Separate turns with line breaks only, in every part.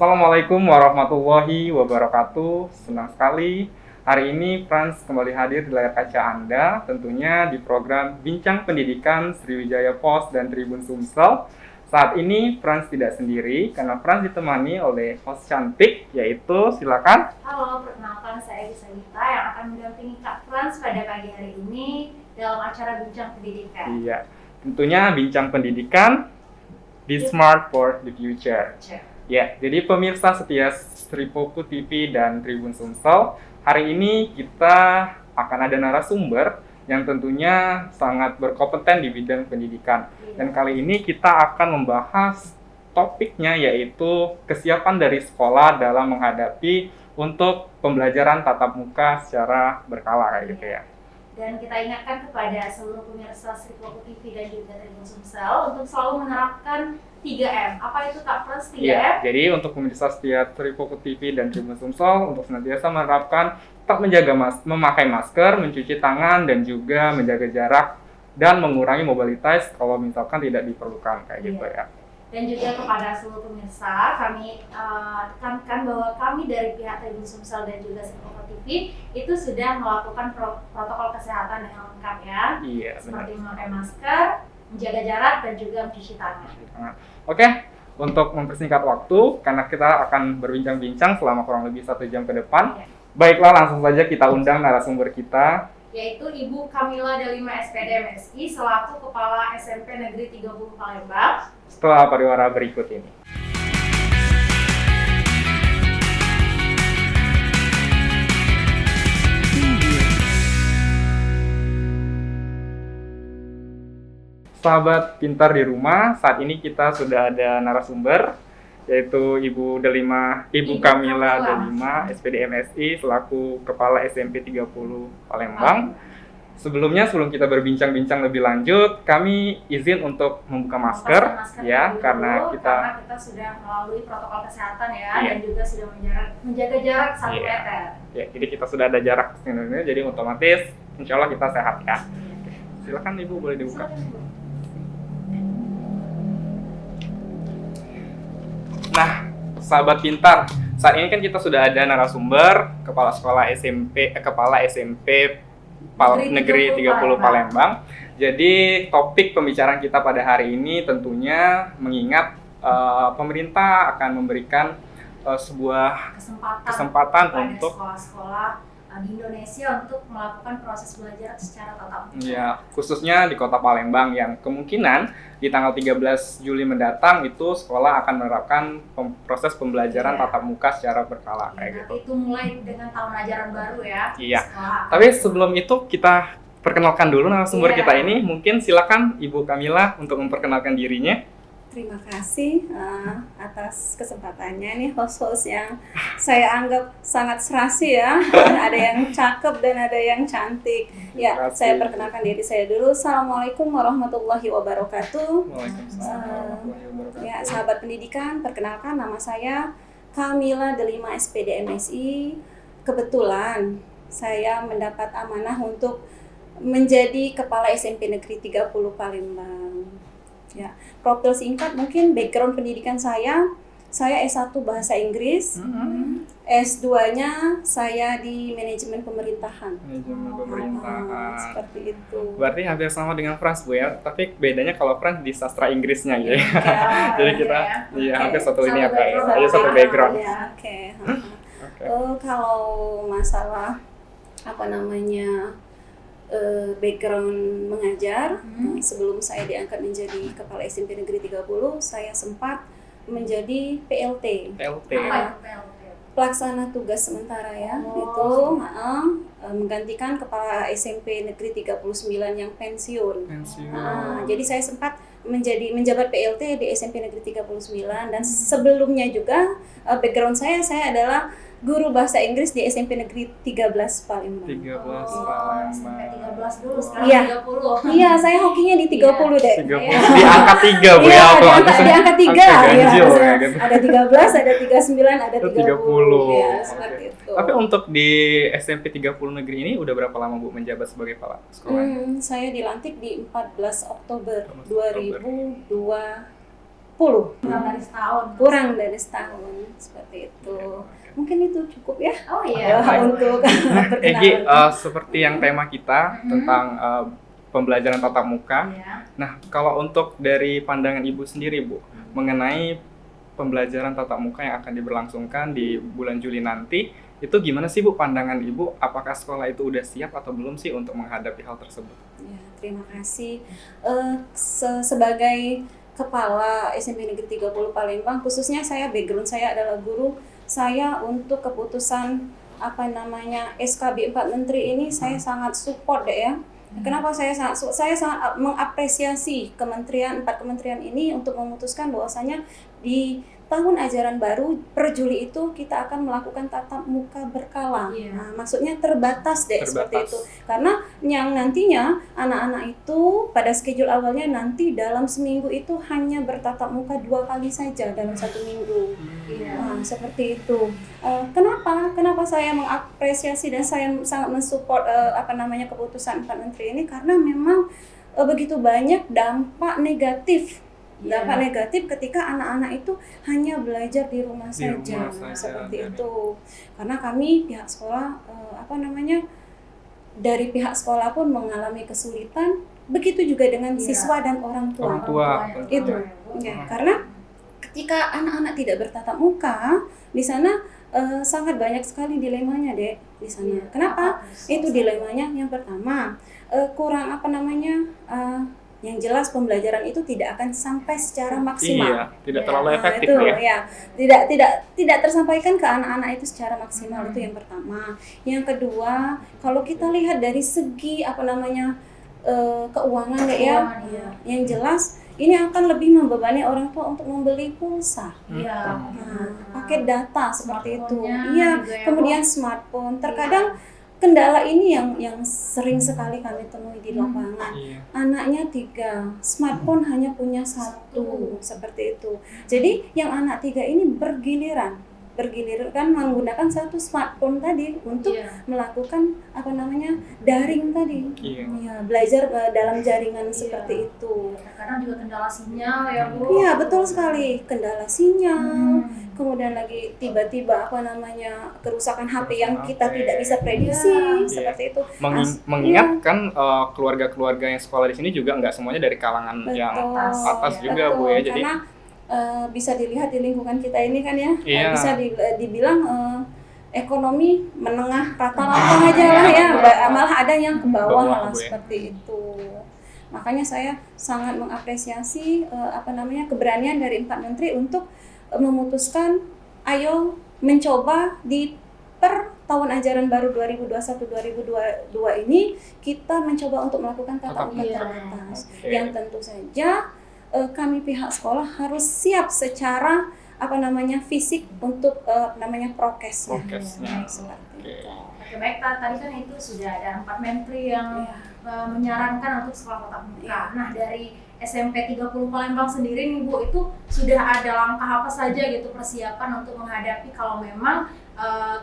Assalamualaikum warahmatullahi wabarakatuh. Senang sekali hari ini Frans kembali hadir di layar kaca Anda, tentunya di program Bincang Pendidikan Sriwijaya Pos dan Tribun Sumsel. Saat ini Frans tidak sendiri karena Frans ditemani oleh host cantik, yaitu silakan.
Halo, perkenalkan saya Elisa Gita yang akan mendampingi Kak Frans pada pagi hari ini dalam acara Bincang Pendidikan.
Iya, tentunya Bincang Pendidikan, Be Smart for the Future. Ya, jadi pemirsa setia Sripoku TV dan Tribun Sumsel, hari ini kita akan ada narasumber yang tentunya sangat berkompeten di bidang pendidikan. Dan kali ini kita akan membahas topiknya yaitu kesiapan dari sekolah dalam menghadapi untuk pembelajaran tatap muka secara berkala kayak gitu ya.
Dan kita ingatkan kepada seluruh pemirsa Sripoku TV dan juga Tribun Sumsel untuk selalu menerapkan 3M. Apa itu Kak Frans 3M?
Ya, jadi untuk pemirsa setia Sripoku TV dan Tribun Sumsel untuk senantiasa menerapkan tetap memakai masker, mencuci tangan, dan juga menjaga jarak dan mengurangi mobilitas kalau misalkan tidak diperlukan kayak gitu ya.
Dan juga kepada seluruh pemirsa, kami tekankan bahwa kami dari pihak Tribun Sumsel dan juga Sripoku TV itu sudah melakukan protokol kesehatan yang lengkap ya.
Iya,
seperti memakai masker, menjaga jarak, dan juga mencuci tangan.
Oke, untuk mempersingkat waktu, karena kita akan berbincang-bincang selama kurang lebih 1 jam ke depan. Baiklah, langsung saja kita undang narasumber kita,
yaitu Ibu Kamila Delima SPD MSI selaku Kepala SMP Negeri 30 Palembang.
Setelah pariwara berikut ini. Sahabat pintar di rumah, saat ini kita sudah ada narasumber yaitu Ibu Kamila Delima SPD MSI selaku Kepala SMP 30 Palembang. Sebelum kita berbincang-bincang lebih lanjut, kami izin untuk membuka masker ya, karena kita
sudah melalui protokol kesehatan ya, dan juga sudah menjaga jarak 1 meter.
Ya, jadi kita sudah ada jarak ini, jadi otomatis insya Allah kita sehat ya. Silakan Ibu, boleh dibuka. Nah, sahabat pintar, saat ini kan kita sudah ada narasumber Kepala SMP Negeri 30 Palembang. Jadi topik pembicaraan kita pada hari ini tentunya mengingat pemerintah akan memberikan sebuah kesempatan untuk
sekolah-sekolah di Indonesia untuk melakukan proses belajar secara tatap muka.
Ya, khususnya di Kota Palembang yang kemungkinan di tanggal 13 Juli mendatang itu sekolah akan menerapkan proses pembelajaran tatap muka secara berkala kayak gitu.
Itu mulai dengan tahun ajaran baru ya.
Iya. Tapi sebelum itu kita perkenalkan dulu narasumber kita ini. Mungkin silakan Ibu Kamila untuk memperkenalkan dirinya.
Terima kasih atas kesempatannya nih host-host yang saya anggap sangat serasi ya. Ada yang cakep dan ada yang cantik. Ya, saya perkenalkan diri saya dulu. Assalamualaikum warahmatullahi wabarakatuh. Ya, sahabat pendidikan, perkenalkan nama saya Kamila Delima SPD MSI. Kebetulan saya mendapat amanah untuk menjadi Kepala SMP Negeri 30 Palembang. Ya, profil singkat mungkin background pendidikan saya S1 Bahasa Inggris, S2-nya saya di Manajemen Pemerintahan. Seperti itu.
Berarti hampir sama dengan Frans Bu ya, tapi bedanya kalau Frans di sastra Inggrisnya ya. Jadi kita hampir satu ini ya Kak, ada satu background.
Kalau masalah background mengajar, sebelum saya diangkat menjadi Kepala SMP Negeri 30, saya sempat menjadi PLT. Pelaksana tugas sementara ya, menggantikan Kepala SMP Negeri 39 yang pensiun. Jadi saya sempat menjabat PLT di SMP Negeri 39 dan sebelumnya juga background saya adalah guru bahasa Inggris di SMP Negeri 13 Palembang.
13 Palembang.
Sampai 13 dulu, sekarang 30.
Iya, saya hokinya di 30 deh.
30. Di angka 3 Bu ya.
Di angka 3.
Ganjil,
ya. Ada 13, ada 39, ada 30. Ya, seperti itu.
Tapi untuk di SMP 30 Negeri ini udah berapa lama Bu menjabat sebagai kepala sekolah?
Saya dilantik di 14 Oktober 2020.
kurang dari setahun.
kurang dari setahun seperti itu. Mungkin itu cukup ya.
Oh iya.
Untuk
Egi,
perkenalan.
seperti yang tema kita tentang pembelajaran tatap muka.
Iya.
Nah, kalau untuk dari pandangan Ibu sendiri, Bu, mengenai pembelajaran tatap muka yang akan diberlangsungkan di bulan Juli nanti, itu gimana sih, Bu, pandangan Ibu? Apakah sekolah itu udah siap atau belum sih untuk menghadapi hal tersebut?
Ya, terima kasih. Sebagai Kepala SMP Negeri 30 Palembang, khususnya saya, background saya adalah guru, saya untuk keputusan SKB 4 Menteri ini saya sangat support deh ya. Kenapa saya sangat mengapresiasi empat kementerian ini untuk memutuskan bahwasanya di tahun ajaran baru per Juli itu kita akan melakukan tatap muka berkala.
Iya.
Nah, maksudnya terbatas seperti itu. Karena yang nantinya anak-anak itu pada schedule awalnya nanti dalam seminggu itu hanya bertatap muka 2 kali saja dalam 1 minggu.
Iya.
Nah, seperti itu. Kenapa saya mengapresiasi dan saya sangat mensupport keputusan 4 Menteri ini, karena memang begitu banyak dampak negatif ketika anak-anak itu hanya belajar di rumah saja. Seperti itu. Karena kami pihak sekolah dari pihak sekolah pun mengalami kesulitan, begitu juga dengan siswa dan orang tua. Itu. Ya, karena ketika anak-anak tidak bertatap muka di sana sangat banyak sekali dilemanya, Dek, di sana. Kenapa? Itu dilemanya yang pertama, kurang yang jelas pembelajaran itu tidak akan sampai secara maksimal.
Iya, tidak terlalu efektif
itu,
ya.
Tidak tersampaikan ke anak-anak itu secara maksimal. Itu yang pertama. Yang kedua, kalau kita lihat dari segi keuangan ya, yang jelas ini akan lebih membebani orang tua untuk membeli pulsa.
Iya.
Nah, paket data seperti itu.
Smartphone-nya
Iya,
juga ya,
kemudian smartphone. Terkadang kendala ini yang sering sekali kami temui di lapangan.
Iya.
Anaknya 3, smartphone hanya punya 1, seperti itu. Jadi yang anak 3 ini bergiliran menggunakan satu smartphone tadi untuk melakukan daring tadi.
Iya.
Ya, belajar dalam jaringan seperti itu.
Kadang juga kendala sinyal ya, Bu.
Iya, betul sekali, kendala sinyal. Kemudian lagi tiba-tiba kerusakan HP yang kita tidak bisa prediksi, seperti itu.
Mengingat kan keluarga-keluarga yang sekolah di sini juga nggak semuanya dari kalangan yang atas juga, Bu ya. Jadi
karena bisa dilihat di lingkungan kita ini kan ya,
Iya.
bisa dibilang ekonomi menengah rata-rata aja lah ya, malah ada yang ke bawah lah
Bu, ya.
seperti itu. Makanya saya sangat mengapresiasi keberanian dari 4 menteri untuk memutuskan ayo mencoba di per tahun ajaran baru 2021-2022 ini kita mencoba untuk melakukan tatap muka terbatas. Yang tentu saja kami pihak sekolah harus siap secara fisik untuk prokesnya. Seperti itu.
Oke, baik, tadi kan itu sudah ada 4 menteri yang menyarankan untuk sekolah tatap muka. Nah, dari SMP 30 Palembang sendiri nih, Bu, itu sudah ada langkah apa saja gitu persiapan untuk menghadapi kalau memang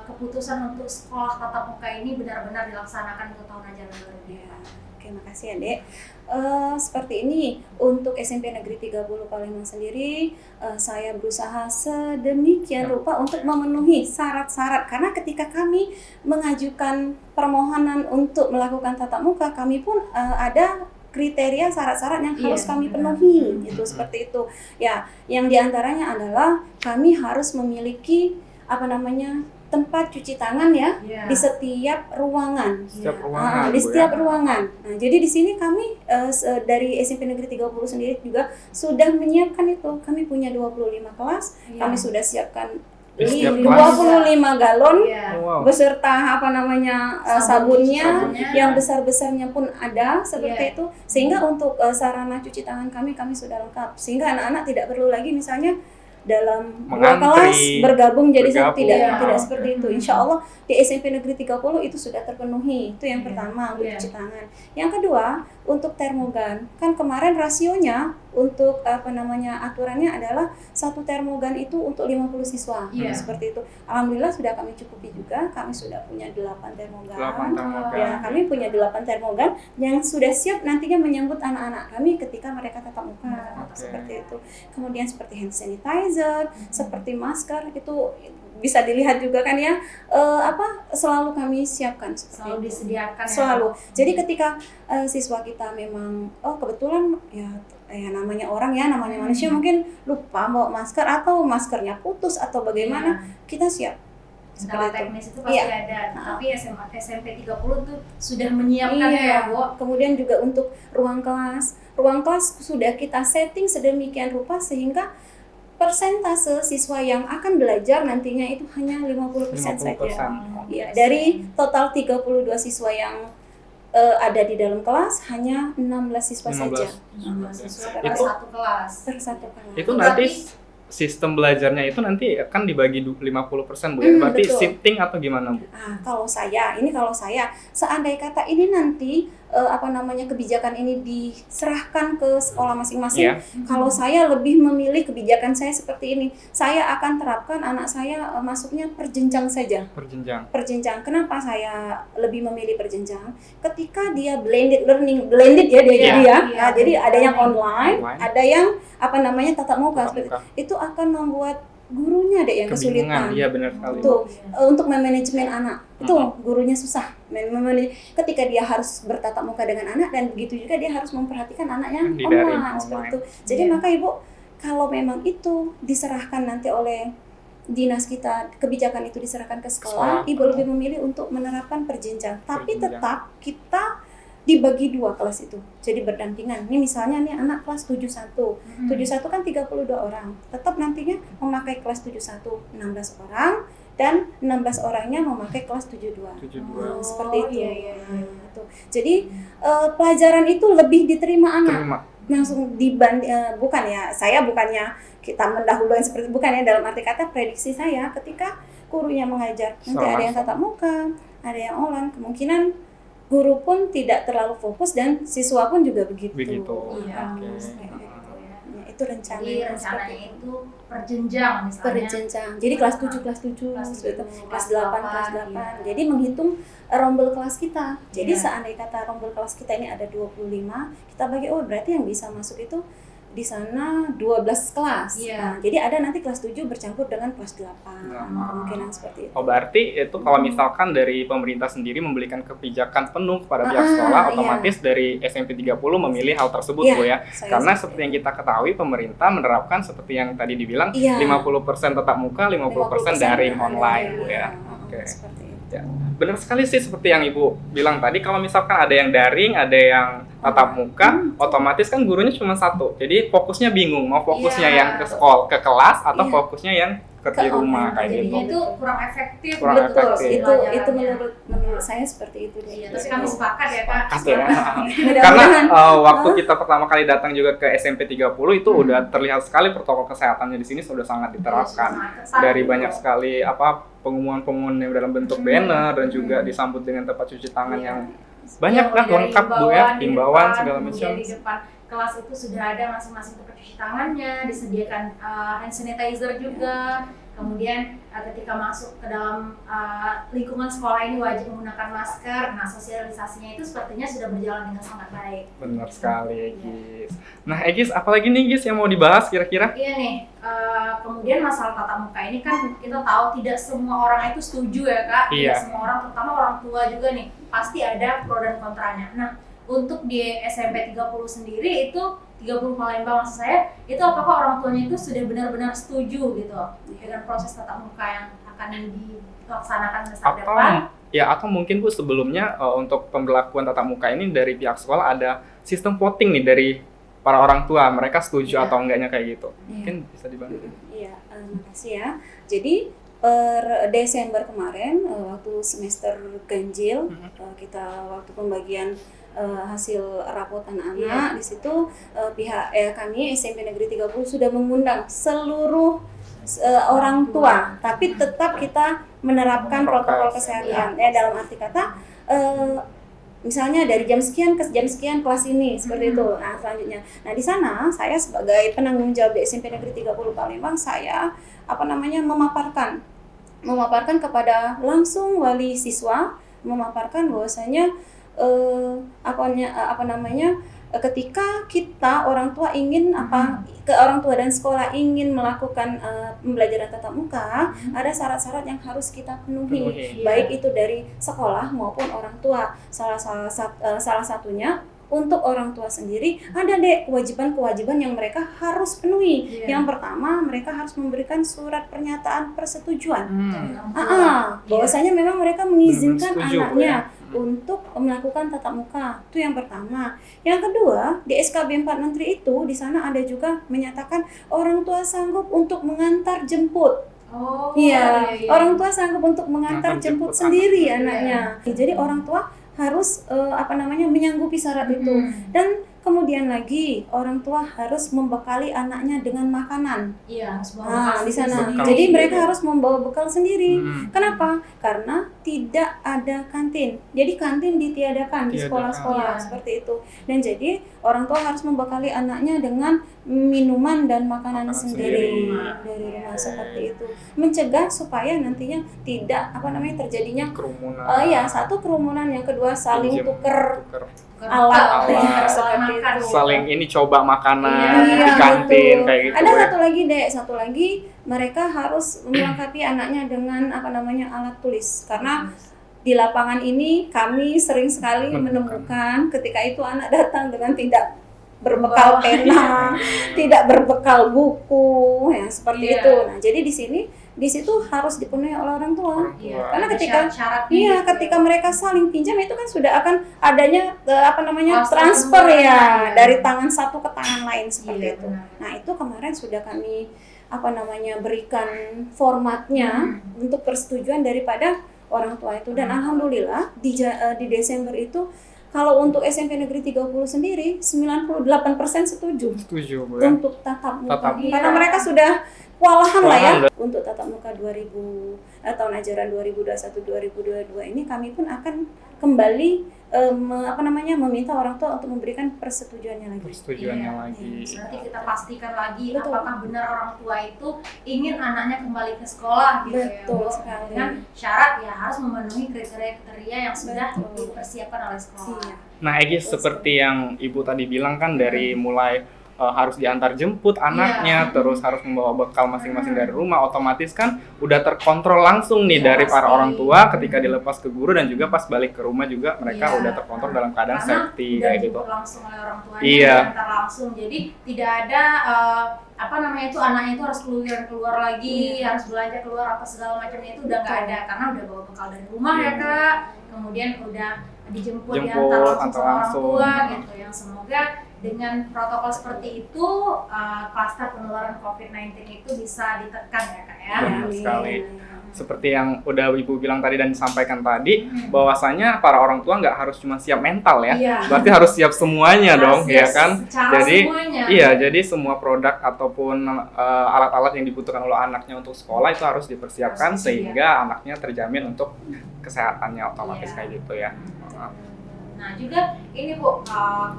keputusan untuk sekolah tatap muka ini benar-benar dilaksanakan untuk tahun ajaran baru ini?
Oke, makasih ya, Dek. Seperti ini, untuk SMP Negeri 30 Palembang sendiri, saya berusaha sedemikian rupa untuk memenuhi syarat-syarat. Karena ketika kami mengajukan permohonan untuk melakukan tatap muka, kami pun ada kriteria syarat-syarat yang harus kami penuhi, itu seperti itu. Ya, yang diantaranya adalah kami harus memiliki tempat cuci tangan ya di setiap ruangan. Di setiap ruangan. Nah, jadi di sini kami dari SMP Negeri 30 sendiri juga sudah menyiapkan itu. Kami punya 25 kelas, kami sudah siapkan 25 galon beserta sabunnya yang besar-besarnya pun ada seperti itu. Sehingga untuk sarana cuci tangan kami sudah lengkap. Sehingga anak-anak tidak perlu lagi misalnya dalam 2 kelas bergabung jadi satu, tidak seperti itu. Insya Allah di SMP Negeri 30 itu sudah terpenuhi. Itu yang pertama untuk cuci tangan. Yang kedua untuk termogan, kan kemarin rasionya untuk aturannya adalah satu termogan itu untuk 50 siswa.
Iya.
Seperti itu. Alhamdulillah sudah kami cukupi juga. Kami sudah punya 8 termogan.
8 termogan.
Ya, kami punya 8 termogan yang sudah siap nantinya menyambut anak-anak kami ketika mereka tatap muka.
Oke.
Seperti itu. Kemudian seperti hand sanitizer, seperti masker itu bisa dilihat juga kan ya, selalu kami siapkan
Selalu disediakan ya.
selalu. Jadi ketika siswa kita memang kebetulan ya namanya orang ya, namanya manusia mungkin lupa bawa masker atau maskernya putus atau bagaimana, kita siap.
Kendala
Seperti itu.
teknis itu pasti
Iya.
ada, tapi SMP 30 tuh sudah menyiapkan ya, Bu.
Kemudian juga untuk ruang kelas sudah kita setting sedemikian rupa sehingga persentase siswa yang akan belajar nantinya itu hanya 50% saja.
50%.
Ya, dari total 32 siswa yang ada di dalam kelas hanya 16 siswa
16.
saja.
Siswa per
Itu-
satu kelas.
Per satu kelas.
Itu
Berarti-
nanti sistem belajarnya itu nanti akan dibagi 50% Bu ya. Berarti
betul.
shifting atau gimana Bu?
Kalau saya, seandai kata ini nanti kebijakan ini diserahkan ke sekolah masing-masing.
Iya.
Kalau saya lebih memilih kebijakan saya seperti ini, saya akan terapkan anak saya masuknya per jenjang saja.
Perjenjang.
Kenapa saya lebih memilih per jenjang? Ketika dia blended learning, dia
Iya.
jadi ya.
Iya.
Nah, jadi ada yang online,
Online.
ada yang tatap muka.
Tatap muka.
Itu akan membuat gurunya ada yang
Kebingungan.
kesulitan.
Iya benar sekali.
Tuh, untuk memanajemen anak itu
Mhm.
gurunya susah. Ketika dia harus bertatap muka dengan anak dan begitu juga dia harus memperhatikan anaknya
Di daring,
online seperti
online.
itu. Jadi
Iya.
maka Ibu, kalau memang itu diserahkan nanti oleh dinas kita, kebijakan itu diserahkan ke sekolah,
Sekolah.
Ibu lebih memilih untuk menerapkan per jenjang. Tapi
jenjang.
tetap kita dibagi 2 kelas itu. Jadi berdampingan. Ini misalnya nih anak kelas 71. 71 kan 32 orang. Tetap nantinya memakai kelas 71 16 orang dan 16 orangnya memakai kelas 72.
72.
Seperti itu.
Iya, iya, iya.
Nah, itu. Jadi pelajaran itu lebih diterima anak.
Terima.
Langsung bukan ya, saya bukannya kita mendahului seperti bukan ya, dalam arti kata prediksi saya ketika gurunya mengajar nanti ada yang tatap muka, ada yang online, kemungkinan guru pun tidak terlalu fokus dan siswa pun juga begitu.
Iya.
Oke.
Kayak gitu. Ya, itu rencana.
Jadi rencananya itu per jenjang misalnya.
per jenjang. Jadi kelas 7 kelas 7,
Kelas
seperti itu.
7,
Kelas 8 kelas 8.
iya.
Jadi menghitung rombel kelas kita. Jadi
Iya.
seandainya kata rombel kelas kita ini ada 25, kita bagi berarti yang bisa masuk itu di sana 12 kelas.
Iya.
Nah, jadi ada nanti kelas 7 bercampur dengan kelas 8.
Nah.
Kemungkinan seperti itu.
Oh berarti itu kalau misalkan dari pemerintah sendiri memberikan kebijakan penuh kepada pihak sekolah,
iya.
otomatis dari SMP 30 memilih hal tersebut
Iya,
Bu ya.
saya
Karena
seperti
seperti yang kita ketahui pemerintah menerapkan seperti yang tadi dibilang
Iya.
50% tatap muka, 50% daring online Bu ya. Oke.
Seperti itu.
Ya, benar sekali sih seperti yang Ibu bilang tadi, kalau misalkan ada yang daring, ada yang tatap muka, otomatis kan gurunya cuma satu. Jadi fokusnya bingung, mau fokusnya
Iya.
yang ke sekolah, ke kelas atau
Iya.
fokusnya yang ke di
Ke
rumah
online.
kayak gitu.
Jadinya itu kurang efektif.
Kurang
gitu
efektif.
sih
Itu
pelajarannya.
menurut saya seperti itu deh.
Iya, tapi kami sepakat ya Kak.
Sepakat ya.
Mudah-mudahan.
Karena waktu kita pertama kali datang juga ke SMP 30 itu udah terlihat sekali protokol kesehatannya di sini sudah sangat diterapkan.
Sangat ketat
Dari
gitu.
banyak sekali pengumuman-pengumuman yang dalam bentuk banner dan juga disambut dengan tempat cuci tangan
Iya.
yang banyak
Iya,
lah
dari
lengkap Bu ya,
di
himbauan
depan,
segala
kemudian
macam.
di depan kelas itu sudah ada masing-masing tempat cuci tangannya, disediakan hand sanitizer juga. Kemudian ketika masuk ke dalam lingkungan sekolah ini wajib menggunakan masker. Nah, sosialisasinya itu sepertinya sudah berjalan dengan sangat baik.
Benar sekali Egis. Nah Egis, apalagi nih Egis yang mau dibahas kira-kira?
Iya nih, kemudian masalah tatap muka ini kan kita tahu tidak semua orang itu setuju ya Kak.
Iya.
Tidak semua orang, terutama orang tua juga nih, pasti ada pro dan kontranya. Nah, untuk di SMP 30 sendiri itu 30 Palembang maksud saya, itu apakah orang tuanya itu sudah benar-benar setuju gitu dengan proses tatap muka yang akan dilaksanakan semester depan?
Atau mungkin Bu sebelumnya untuk pemberlakuan tatap muka ini dari pihak sekolah ada sistem voting nih dari para orang tua, mereka setuju
Iya.
atau enggaknya kayak gitu.
Iya.
Mungkin bisa dibantu.
Iya, makasih ya. Jadi per Desember kemarin waktu semester ganjil kita waktu pembagian hasil rapot anak-anak di situ pihak kami SMP Negeri 30 sudah mengundang seluruh orang tua, tapi tetap kita menerapkan protokol kesehatan. Ya dalam arti kata misalnya dari jam sekian ke jam sekian kelas ini seperti itu. Nah, selanjutnya. Nah, di sana saya sebagai penanggung jawab di SMP Negeri 30 Palembang, saya memaparkan kepada langsung wali siswa, memaparkan bahwasanya ketika kita orang tua ingin orang tua dan sekolah ingin melakukan pembelajaran tatap muka, ada syarat-syarat yang harus kita penuhi. Baik itu dari sekolah maupun orang tua. Salah satunya untuk orang tua sendiri ada kewajiban-kewajiban yang mereka harus penuhi. Yang pertama, mereka harus memberikan surat pernyataan persetujuan. Bahwasanya memang mereka mengizinkan anaknya untuk melakukan tatap muka. Itu yang pertama. Yang kedua, di SKB 4 Menteri itu di sana ada juga menyatakan orang tua sanggup untuk mengantar jemput. Orang tua sanggup untuk mengantar jemput sendiri anaknya. Jadi orang tua harus menyanggupi syarat itu. Dan kemudian lagi orang tua harus membekali anaknya dengan makanan. Di sana. Jadi mereka harus membawa bekal sendiri. Kenapa? Karena tidak ada kantin. Jadi kantin ditiadakan di sekolah-sekolah seperti itu. Dan jadi orang tua harus membekali anaknya dengan minuman dan makanan sendiri dari rumah seperti itu. Mencegah supaya nantinya tidak terjadinya kerumunan. Satu kerumunan, yang kedua saling tuker alat seperti itu.
Saling coba makanan di kantin kayak gitu.
Ada satu lagi mereka harus melengkapi anaknya dengan alat tulis, karena di lapangan ini kami sering sekali menemukan ketika itu anak datang dengan tidak berbekal pena, tidak berbekal buku, seperti itu. Nah, jadi di situ harus dipenuhi oleh orang tua. Karena ketika mereka saling pinjam itu kan sudah akan adanya transfer dari tangan satu ke tangan lain seperti itu. Nah, itu kemarin sudah kami berikan formatnya untuk persetujuan daripada orang tua itu, dan alhamdulillah di Desember itu kalau untuk SMP Negeri 30 sendiri 98% setuju
Bu,
untuk tatap muka. Karena mereka sudah kewalahan untuk tatap muka tahun ajaran 2021-2022 ini. Kami pun akan kembali meminta orang tua untuk memberikan persetujuannya lagi.
Berarti kita pastikan lagi apakah benar orang tua itu ingin anaknya kembali ke sekolah gitu.
Betul sekali.
Dengan syarat harus memenuhi kriteria yang sudah dipersiapkan oleh sekolah.
Nah, Egy, seperti yang Ibu tadi bilang kan, dari mulai harus diantar jemput anaknya, terus harus membawa bekal masing-masing dari rumah, otomatis kan udah terkontrol langsung nih dari para orang tua ketika dilepas ke guru, dan juga pas balik ke rumah juga mereka udah terkontrol dalam keadaan safety kayak gitu.
Langsung oleh orang tuanya, diantar langsung. Jadi tidak ada anaknya itu harus keluar lagi, harus belanja keluar apa segala macamnya, itu udah nggak ada, karena udah bawa bekal dari rumah Kak. Kemudian udah dijemput diantar langsung sama orang tua gitu. Yang semoga dengan protokol seperti itu kluster penularan COVID-19 itu bisa ditekan Kak ya.
Benar sekali. Seperti yang udah Ibu bilang tadi dan disampaikan tadi, bahwasanya para orang tua nggak harus cuma siap mental berarti harus siap semuanya dong, kan? Jadi semuanya. Jadi semua produk ataupun alat-alat yang dibutuhkan oleh anaknya untuk sekolah itu harus dipersiapkan sehingga anaknya terjamin untuk kesehatannya otomatis kayak gitu ya.
Nah juga ini Bu,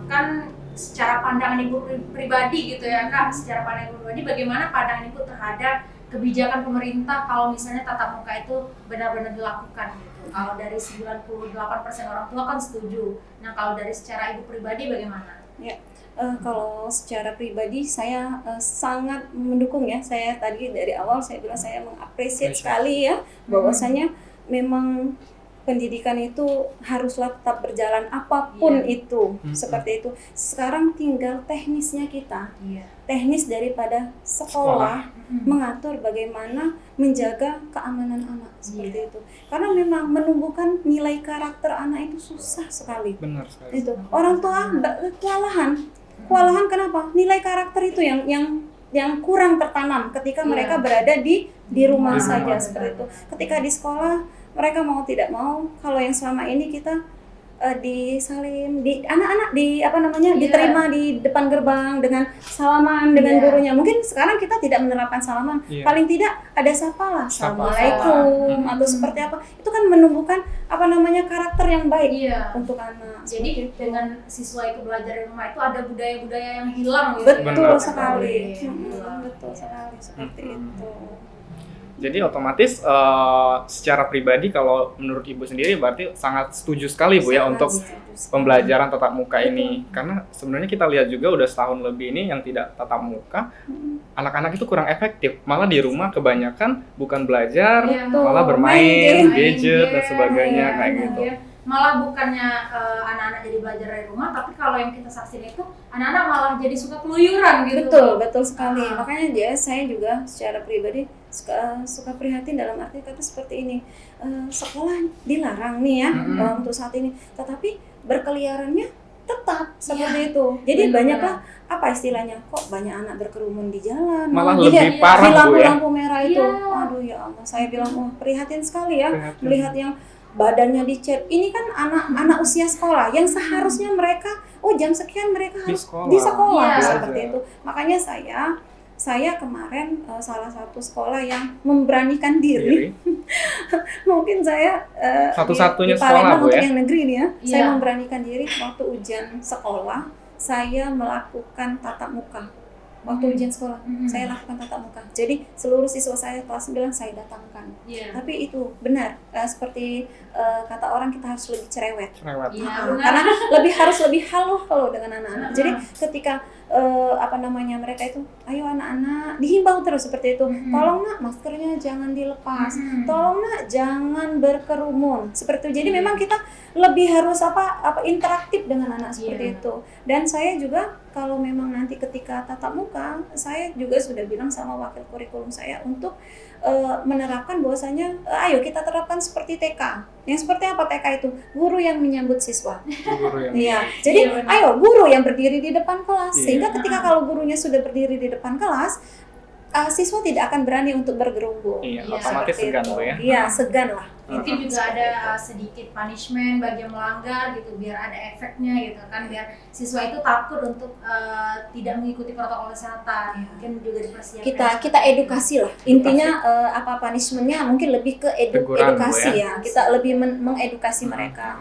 kan secara pandangan Ibu pribadi gitu ya Kak, secara pandangan Ibu pribadi bagaimana pandangan Ibu terhadap kebijakan pemerintah kalau misalnya tatap muka itu benar-benar dilakukan gitu? Kalau dari 98% orang tua kan setuju. Nah kalau dari secara Ibu pribadi bagaimana?
Kalau secara pribadi saya sangat mendukung ya. Saya tadi dari awal saya bilang saya mengapresiasi sekali bahwasanya memang pendidikan itu haruslah tetap berjalan apapun itu seperti itu. Sekarang tinggal teknisnya kita, teknis daripada sekolah mengatur bagaimana menjaga keamanan anak seperti itu. Karena memang menumbuhkan nilai karakter anak itu susah sekali.
Benar sekali.
Itu orang tua kewalahan kenapa? Nilai karakter itu yang kurang tertanam ketika mereka berada di rumah saja seperti itu. Ketika di sekolah mereka mau tidak mau, kalau yang selama ini kita disalin, di anak-anak di apa namanya
Iya.
diterima di depan gerbang dengan salaman dengan
Iya.
gurunya. Mungkin sekarang kita tidak menerapkan salaman,
Iya.
paling tidak ada sapalah,
Sapa.
assalamualaikum atau
Hmm.
seperti apa. Itu kan menumbuhkan apa namanya karakter yang baik
Iya.
untuk anak.
Jadi
Seperti itu.
dengan siswa itu belajar di rumah itu ada budaya-budaya yang hilang gitu.
betul
Benar.
sekali,
Iya.
betul sekali seperti
Hmm.
itu.
Jadi otomatis secara pribadi kalau menurut Ibu sendiri berarti sangat setuju sekali Bu ya
Sangat
untuk
setuju sekali.
pembelajaran tatap muka ini. Karena sebenarnya kita lihat juga udah setahun lebih ini yang tidak tatap muka, anak-anak itu kurang efektif. Malah di rumah kebanyakan bukan belajar,
Iya.
malah
Main
bermain,
game.
gadget dan
Iya,
sebagainya
iya,
kayak
iya.
gitu.
Malah bukannya anak-anak jadi belajar dari rumah, tapi kalau yang kita saksikan itu anak-anak malah jadi suka keluyuran gitu.
Betul sekali.
Ah.
Makanya saya juga secara pribadi suka prihatin dalam arti kata seperti ini. Sekolah dilarang nih ya untuk saat ini, tetapi berkeliarannya tetap seperti itu. Jadi
benar.
banyaklah apa istilahnya, kok banyak anak berkerumun di jalan,
Malah
dilihat
lebih
Iya.
parah
di
Bu ya.
lampu-lampu merah itu.
Iya.
Aduh ya Allah, saya bilang prihatin sekali ya
Prihatin.
melihat yang badannya dicet. Ini kan anak-anak usia sekolah yang seharusnya mereka jam sekian mereka
Di
harus
sekolah.
di sekolah
Iya.
seperti itu. Makanya saya kemarin salah satu sekolah yang memberanikan diri. Mungkin saya
Satu-satunya
di Palembang
sekolah, Bu,
untuk
ya?
yang negeri nih ya.
Iya.
Saya memberanikan diri waktu ujian sekolah, saya melakukan tatap muka. Waktu ujian sekolah, saya lakukan tatap muka. Jadi seluruh siswa saya kelas 9 saya datangkan.
Iya.
Tapi itu benar, seperti kata orang kita harus lebih cerewet.
Cerewet.
Iya,
Ah,
benar.
karena harus lebih halo dengan anak-anak. Jadi ketika mereka itu, ayo anak-anak, dihimbau terus seperti itu. Tolong nak maskernya jangan dilepas. Tolong nak jangan berkerumun. Seperti itu. Jadi memang kita lebih harus interaktif dengan anak seperti
Iya.
itu. Dan saya juga kalau memang nanti ketika tatap muka, saya juga sudah bilang sama wakil kurikulum saya untuk menerapkan bahwasanya ayo kita terapkan seperti TK. Yang seperti apa TK itu? Guru yang menyambut siswa.
Guru yang
Iya. Jadi
Iya, benar.
ayo guru yang berdiri di depan kelas.
Iya.
Sehingga ketika kalau gurunya sudah berdiri di depan kelas, siswa tidak akan berani untuk bergerombol.
Iya,
Iya,
otomatis
Seperti
segan
itu.
Bu ya.
Iya, segan lah.
Mungkin juga
Seperti
ada
itu.
sedikit punishment bagi yang melanggar gitu, biar ada efeknya gitu kan, biar siswa itu takut untuk tidak mengikuti protokol kesehatan.
Iya.
Mungkin juga dipersiapkan.
kita edukasi lah. Intinya apa punishmentnya mungkin lebih ke
Teguran, Bu,
edukasi
ya.
ya. Kita lebih mengedukasi mereka.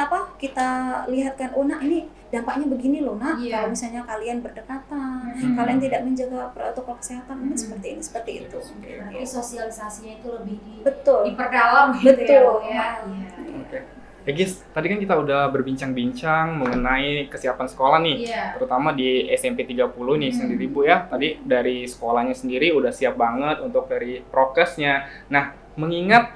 Kita lihatkan, nak ini dampaknya begini loh nak.
Iya.
Kalau misalnya kalian berdekatan, kalian tidak menjaga protokol kesehatan, ini seperti itu.
Berarti sosialisasinya itu lebih
Betul.
diperdalam gitu ya,
Betul.
Bu, ya. Iya.
Oke. Gis, tadi kan kita udah berbincang-bincang mengenai kesiapan sekolah nih.
Iya.
Terutama di SMP 30 nih sendiri Bu ya. Tadi dari sekolahnya sendiri udah siap banget untuk dari prokesnya. Nah, mengingat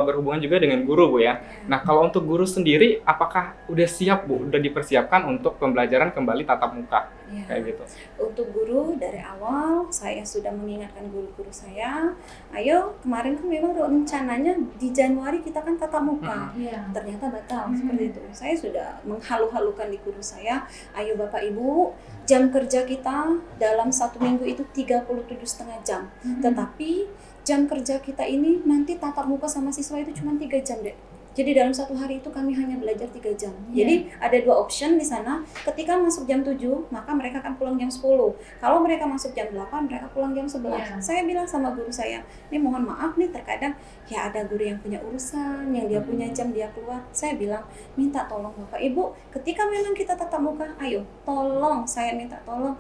berhubungan juga dengan guru Bu ya. Nah, kalau untuk guru sendiri apakah udah siap Bu? Udah dipersiapkan untuk pembelajaran kembali tatap muka?
Ya.
Kayak gitu.
Untuk guru dari awal saya sudah mengingatkan guru-guru saya, ayo kemarin kan memang rencananya di Januari kita kan tatap muka.
Iya.
Ternyata batal seperti itu. Saya sudah menghalu-halukan di guru saya, ayo Bapak Ibu, jam kerja kita dalam 1 minggu itu 37,5 jam. Tetapi jam kerja kita ini nanti tatap muka sama siswa itu cuma 3 jam deh. Jadi dalam 1 hari itu kami hanya belajar 3 jam. Jadi ada 2 option di sana. Ketika masuk jam 7, maka mereka akan pulang jam 10. Kalau mereka masuk jam 8, mereka pulang jam 11.
Iya.
Saya bilang sama guru saya, ini mohon maaf nih terkadang ya ada guru yang punya urusan, yang dia punya jam dia keluar. Saya bilang, minta tolong Bapak Ibu, ketika memang kita tatap muka, ayo tolong, saya minta tolong.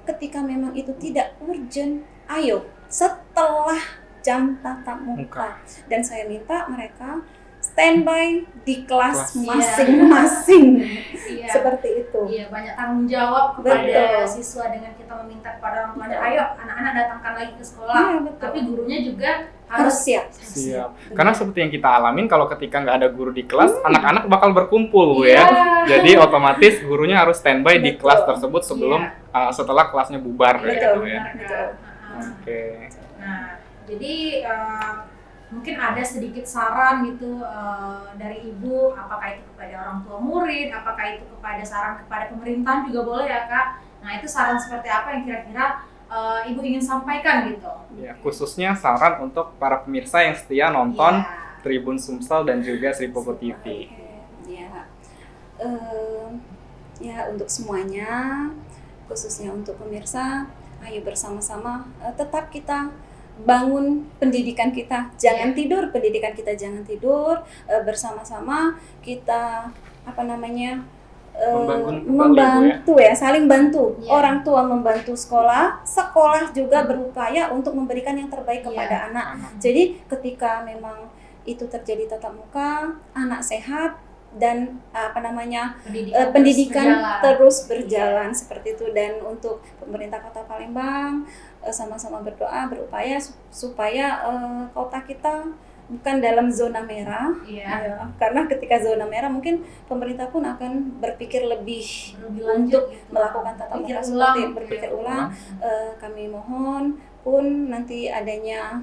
Ketika memang itu tidak urgent, ayo setelah jam tatap muka. Dan saya minta mereka standby di kelas
Kelas.
masing-masing.
Iya.
Seperti itu.
Iya, banyak tanggung jawab kepada
Betul.
siswa dengan kita meminta kepada orang tuanya,
Betul.
ayo anak-anak datangkan lagi ke sekolah.
Iya, betul.
Tapi gurunya juga
Harus siap.
Siap. Karena seperti yang kita alamin kalau ketika nggak ada guru di kelas, anak-anak bakal berkumpul Bu
Iya.
ya. Jadi otomatis gurunya harus standby di
Betul.
kelas tersebut sebelum setelah kelasnya bubar kayak
Betul.
gitu ya.
Benar,
Betul.
Kak.
Oke.
Nah, jadi mungkin ada sedikit saran gitu dari Ibu, apakah itu kepada orang tua murid, apakah itu kepada saran kepada pemerintahan juga boleh ya Kak. Nah, itu saran seperti apa yang kira-kira Ibu ingin sampaikan gitu?
Ya, khususnya saran untuk para pemirsa yang setia nonton
Iya.
Tribun Sumsel dan juga Sri Popo TV.
Oke. Ya, ya untuk semuanya, khususnya untuk pemirsa, ayo bersama-sama tetap kita bangun pendidikan kita, jangan tidur, pendidikan kita jangan tidur, bersama-sama kita
Membangun kembali,
membantu ya, saling bantu.
Iya.
Orang tua membantu sekolah, sekolah juga berupaya untuk memberikan yang terbaik
Iya.
kepada anak. Jadi ketika memang itu terjadi tatap muka, anak sehat dan pendidikan terus berjalan seperti itu. Dan untuk pemerintah Kota Palembang sama-sama berdoa, berupaya supaya kota kita bukan dalam zona merah.
Iya.
Karena ketika zona merah mungkin pemerintah pun akan berpikir lebih
lanjut
untuk
gitu.
melakukan tatap muka seperti berpikir ulang. Kami mohon pun nanti adanya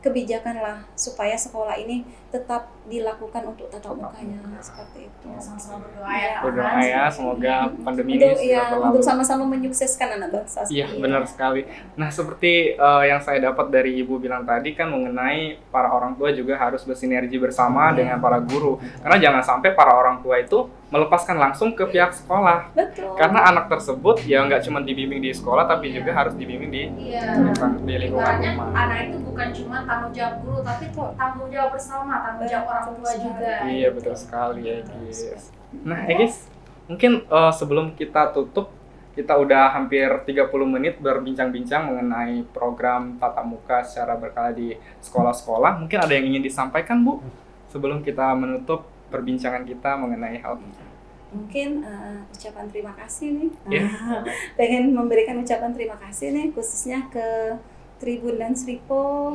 kebijakan lah supaya sekolah ini tetap dilakukan untuk tatap mukanya seperti itu.
Kita sama-sama berdoa ya.
Berdoa ya, semoga pandemi ini
Untuk
sudah berlalu.
untuk sama-sama menyukseskan anak bangsa.
Iya, benar sekali. Nah, seperti yang saya dapat dari Ibu bilang tadi kan mengenai para orang tua juga harus bersinergi bersama dengan para guru. Karena jangan sampai para orang tua itu melepaskan langsung ke pihak sekolah.
Betul.
Karena anak tersebut ya nggak cuma dibimbing di sekolah, tapi juga harus dibimbing di lingkungan
Ibaratnya
rumah.
anak itu bukan cuma tanggung jawab guru, tapi tanggung jawab bersama, tanggung jawab orang tua juga.
Iya, betul sekali ya, Egis. Nah, Egis, mungkin sebelum kita tutup, kita udah hampir 30 menit berbincang-bincang mengenai program tatap muka secara berkala di sekolah-sekolah. Mungkin ada yang ingin disampaikan, Bu, sebelum kita menutup perbincangan kita mengenai hal ini.
Mungkin ucapan terima kasih nih.
Iya.
Pengen memberikan ucapan terima kasih nih khususnya ke Tribun dan Sripo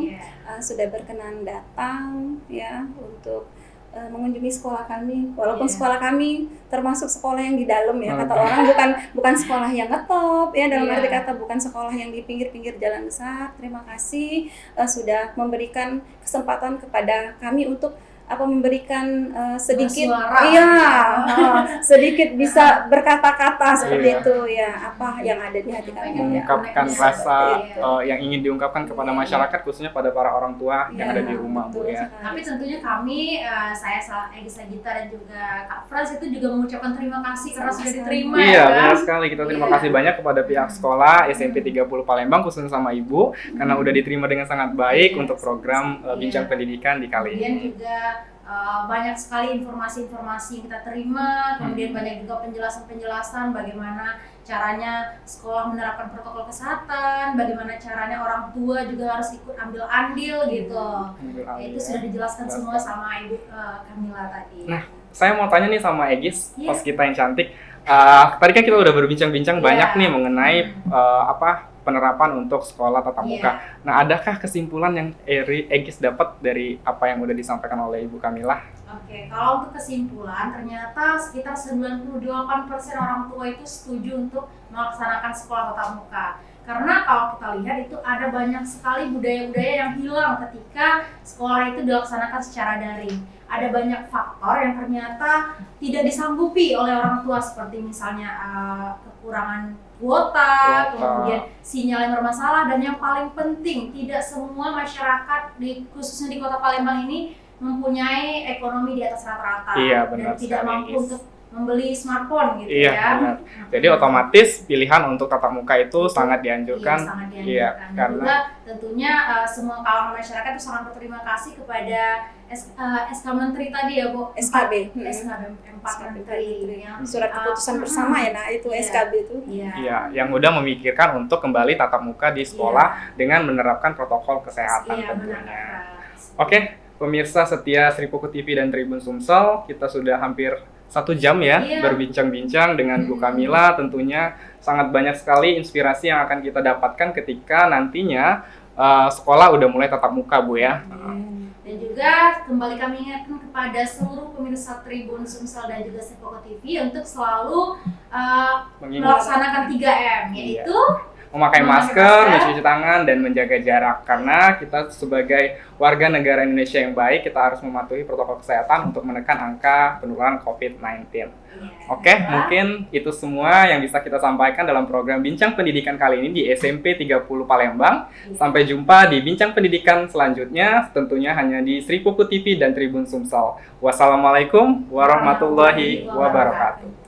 sudah berkenan datang ya untuk mengunjungi sekolah kami. Walaupun sekolah kami termasuk sekolah yang di dalam ya, kata orang bukan sekolah yang ngetop ya, dalam arti kata bukan sekolah yang di pinggir-pinggir jalan besar. Terima kasih sudah memberikan kesempatan kepada kami untuk memberikan sedikit sedikit bisa berkata-kata seperti itu ya, apa yang ada di hati kami,
mengungkapkan rasa yang ingin diungkapkan kepada masyarakat, khususnya pada para orang tua yang ada di rumah, Bu ya.
Tapi tentunya kami, saya Egis Sagita dan juga Kak Frans itu juga mengucapkan terima kasih karena sudah diterima.
Iya, benar sekali. Kita terima kasih banyak kepada pihak sekolah SMP 30 Palembang khususnya sama Ibu karena udah diterima dengan sangat baik untuk program Bincang Pendidikan di kali ini.
Kemudian juga banyak sekali informasi-informasi yang kita terima, kemudian banyak juga penjelasan-penjelasan bagaimana caranya sekolah menerapkan protokol kesehatan, bagaimana caranya orang tua juga harus ikut ambil andil gitu. Itu sudah dijelaskan semua sama Ibu Kamila tadi.
Nah, saya mau tanya nih sama Egis, host kita yang cantik. Tadi kan kita udah berbincang-bincang banyak nih mengenai penerapan untuk sekolah tatap muka. Nah, adakah kesimpulan yang Egis dapat dari apa yang udah disampaikan oleh Ibu Kamila?
Oke, kalau untuk kesimpulan, ternyata sekitar 98% orang tua itu setuju untuk melaksanakan sekolah tatap muka. Karena kalau kita lihat itu ada banyak sekali budaya-budaya yang hilang ketika sekolah itu dilaksanakan secara daring. Ada banyak faktor yang ternyata tidak disanggupi oleh orang tua, seperti misalnya kekurangan kuota, kemudian sinyal yang bermasalah, dan yang paling penting tidak semua masyarakat khususnya di Kota Palembang ini mempunyai ekonomi di atas rata-rata dan tidak mampu untuk membeli smartphone gitu ya.
Benar. Jadi otomatis pilihan untuk tatap muka itu sangat dianjurkan.
Sangat dianjurkan. Dan juga tentunya semua kalangan masyarakat itu sangat berterima kasih kepada SK Menteri tadi ya, Bu.
SKB
4 Menteri yang
surat keputusan bersama ya, nah itu SKB itu.
Iya, yang udah memikirkan untuk kembali tatap muka di sekolah dengan menerapkan protokol kesehatan tentunya. Oke, pemirsa setia Sripoku TV dan Tribun Sumsel, kita sudah hampir 1 jam ya berbincang-bincang dengan Bu Kamila. Tentunya sangat banyak sekali inspirasi yang akan kita dapatkan ketika nantinya sekolah udah mulai tatap muka, Bu ya.
Dan juga kembali kami ingatkan kepada seluruh pemirsa Tribun Sumsel dan juga Sripoku TV untuk selalu melaksanakan 3M, yaitu
memakai masker, mencuci tangan, dan menjaga jarak. Karena kita sebagai warga negara Indonesia yang baik, kita harus mematuhi protokol kesehatan untuk menekan angka penularan COVID-19. Oke, mungkin itu semua yang bisa kita sampaikan dalam program Bincang Pendidikan kali ini di SMP 30 Palembang. Sampai jumpa di Bincang Pendidikan selanjutnya, tentunya hanya di Sri Puku TV dan Tribun Sumsel. Wassalamualaikum warahmatullahi wabarakatuh.